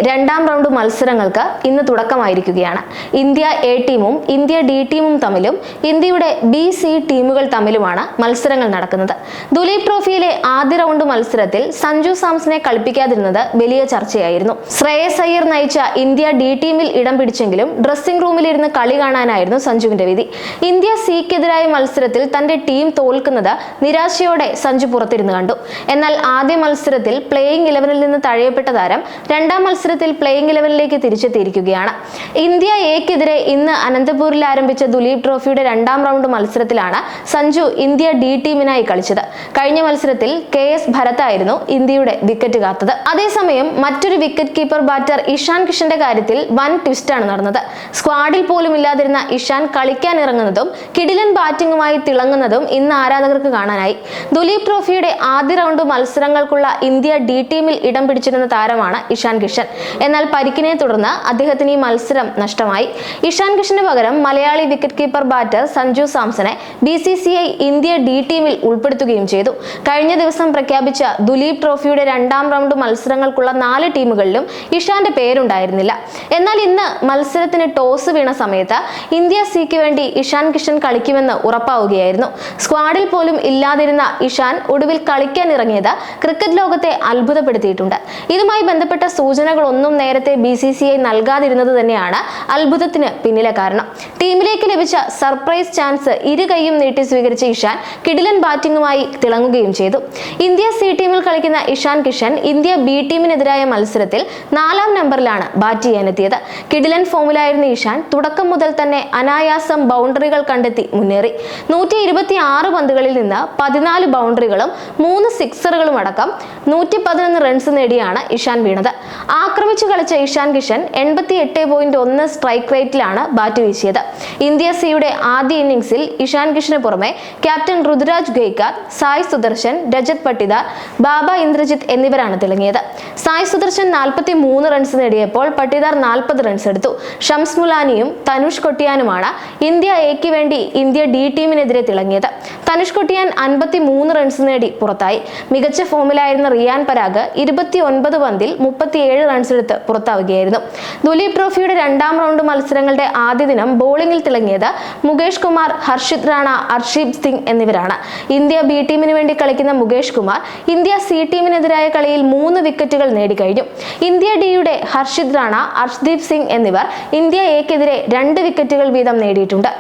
രണ്ടാം റൗണ്ട് മത്സരങ്ങൾക്ക് ഇന്ന് തുടക്കമായിരിക്കുകയാണ്. ഇന്ത്യ എ ടീമും ഇന്ത്യ ഡി ടീമും തമ്മിലും ഇന്ത്യയുടെ ബി സി ടീമുകൾ തമ്മിലുമാണ് മത്സരങ്ങൾ നടക്കുന്നത്. ദുലീപ് ട്രോഫിയിലെ ആദ്യ റൗണ്ട് മത്സരത്തിൽ സഞ്ജു സാംസനെ കളിപ്പിക്കാതിരുന്നത് വലിയ ചർച്ചയായിരുന്നു. ശ്രേയസ് അയ്യർ നയിച്ച ഇന്ത്യ ഡി ടീമിൽ ഇടം പിടിച്ചെങ്കിലും ഡ്രസ്സിംഗ് റൂമിലിരുന്ന് കളി കാണാനായിരുന്നു സഞ്ജുവിന്റെ വിധി. ഇന്ത്യ സിക്കെതിരായ മത്സരത്തിൽ തന്റെ ടീം തോൽക്കുന്നത് നിരാശയോടെ സഞ്ജു പുറത്തിരുന്ന് കണ്ടു. എന്നാൽ ആദ്യ മത്സരത്തിൽ പ്ലേയിങ് 11-ൽ നിന്ന് തഴയപ്പെട്ട താരം രണ്ടാം മത്സരത്തിൽ പ്ലേയിങ് 11-ലേക്ക് തിരിച്ചെത്തിയിരിക്കുകയാണ്. ഇന്ത്യ എക്കെതിരെ ഇന്ന് അനന്തപൂരിൽ ആരംഭിച്ച ദുലീപ് ട്രോഫിയുടെ രണ്ടാം റൗണ്ട് മത്സരത്തിലാണ് സഞ്ജു ഇന്ത്യ ഡി ടീമിനായി കളിച്ചത്. കഴിഞ്ഞ മത്സരത്തിൽ KS ഭരതായിരുന്നു ഇന്ത്യയുടെ വിക്കറ്റ് കാത്തത്. അതേസമയം മറ്റൊരു വിക്കറ്റ് കീപ്പർ ബാറ്റർ ഇഷാൻ കിഷന്റെ കാര്യത്തിൽ വൻ ട്വിസ്റ്റാണ് നടന്നത്. സ്ക്വാഡിൽ പോലും ഇല്ലാതിരുന്ന ഇഷാൻ കളിക്കാൻ ഇറങ്ങുന്നതും കിടിലൻ ബാറ്റിംഗുമായി തിളങ്ങുന്നതും ഇന്ന് ആരാധകർക്ക് കാണാനായി. ദുലീപ് ട്രോഫിയുടെ ആദ്യ റൗണ്ട് മത്സരങ്ങൾക്കുള്ള ഇന്ത്യ ഡി ടീമിൽ ഇടം പിടിച്ചിരുന്ന താരമാണ് ഇഷാൻ കിഷൻ. എന്നാൽ പരിക്കിനെ തുടർന്ന് അദ്ദേഹത്തിന് ഈ മത്സരം നഷ്ടമായി. ഇഷാൻ കിഷന് പകരം Malayali wicket keeper batter Sanju സാംസനെ BCCI ഇന്ത്യ ഡി ടീമിൽ ഉൾപ്പെടുത്തുകയും ചെയ്തു. കഴിഞ്ഞ ദിവസം പ്രഖ്യാപിച്ച ദുലീപ് ട്രോഫിയുടെ രണ്ടാം റൗണ്ട് മത്സരങ്ങൾക്കുള്ള 4 ടീമുകളിലും ഇഷാന്റെ പേരുണ്ടായിരുന്നില്ല. എന്നാൽ ഇന്ന് മത്സരത്തിന് ടോസ് വീണ സമയത്ത് ഇന്ത്യ സിക്ക് വേണ്ടി ഇഷാൻ കിഷൻ കളിക്കുമെന്ന് ഉറപ്പാവുകയായിരുന്നു. സ്ക്വാഡിൽ പോലും ഇല്ലാതിരുന്ന ഇഷാൻ ഒടുവിൽ കളിക്കാൻ ഇറങ്ങിയത് ക്രിക്കറ്റ് ലോകത്തെ അത്ഭുതപ്പെടുത്തിയിട്ടുണ്ട്. ഇതുമായി ബന്ധപ്പെട്ട സൂചനകളൊന്നും നേരത്തെ BCCI നൽകാതിരുന്നത് തന്നെയാണ് അത്ഭുതത്തിന് പിന്നിലെ കാരണം. ടീമിലേക്ക് ലഭിച്ച സർപ്രൈസ് ചാൻസ് ഇരു കൈയും നീട്ടി സ്വീകരിച്ച ഇഷാൻ കിടിലൻ ബാറ്റിംഗുമായി തിളങ്ങുകയും ചെയ്തു. ഇന്ത്യ സി ടീമിൽ കളിക്കുന്ന ഇഷാൻ കിഷൻ ഇന്ത്യ ബി ടീമിനെതിരായ മത്സരത്തിൽ 4-ാം നമ്പറിലാണ് ബാറ്റ് ചെയ്യാനെത്തിയത്. കിടിലൻ ഫോമിലായിരുന്ന ഇഷാൻ തുടക്കം മുതൽ തന്നെ അനായാസം ബൗണ്ടറികൾ കണ്ടെത്തി മുന്നേറി. 126 പന്തുകളിൽ നിന്ന് 14 ബൗണ്ടറികളും 3 സിക്സറുകളും അടക്കം 111 റൺസ് നേടിയാണ് ഇഷാൻ വീണത്. ആക്രമിച്ചു കളിച്ച ഇഷാൻ കിഷൻ 88.1 സ്ട്രൈക്ക് റേറ്റിലാണ് ബാറ്റ് വീശിയത്. ഇന്ത്യ സിയുടെ ആദ്യ ഇന്നിംഗ്സിൽ ഇഷാൻ കിഷന് പുറമെ ക്യാപ്റ്റൻ ഋതുരാജ് ഗെയ്ക്വാദ്, സായ് സുദർശൻ, രജത് പട്ടിദാർ, ബാബ ഇന്ദ്രജിത്ത് എന്നിവരാണ് തിളങ്ങിയത്. സായ് സുദർശൻ 43 റൺസ് നേടിയപ്പോൾ പട്ടിദാർ 40 റൺസ് എടുത്തു. ഷംസ് മുലാനിയും തനുഷ് കൊട്ടിയാനുമാണ് ഇന്ത്യ എക്ക് വേണ്ടി ഇന്ത്യ ഡി ടീമിനെതിരെ തിളങ്ങിയത്. തനുഷ് കൊട്ടിയാൻ 53 റൺസ് നേടി പുറത്തായി. മികച്ച ഫോമിലായിരുന്ന റിയാൻ പരാഗ് 29 പന്തിൽ 37 റൺസ് എടുത്ത് പുറത്താവുകയായിരുന്നു. ദുലീപ് ട്രോഫിയുടെ രണ്ടാം റൗണ്ട് മത്സരങ്ങളുടെ ആദ്യ ദിനം ബോളിംഗിൽ തിളങ്ങിയത് മുകേഷ് കുമാർ, ഹർഷിത് റാണ, അർഷീപ് സിംഗ് എന്നിവരാണ്. ഇന്ത്യ ബി ടീമിന് വേണ്ടി കളിക്കുന്ന മുകേഷ് കുമാർ ഇന്ത്യ സി ടീമിനെതിരായ കളിയിൽ 3 വിക്കറ്റുകൾ നേടിക്കഴിഞ്ഞു. ഇന്ത്യ ഡിയുടെ ഹർഷിത് റാണ, അർഷ്ദീപ് സിംഗ് എന്നിവർ ഇന്ത്യ എക്കെതിരെ 2 വിക്കറ്റുകൾ വീതം നേടിയിട്ടുണ്ട്.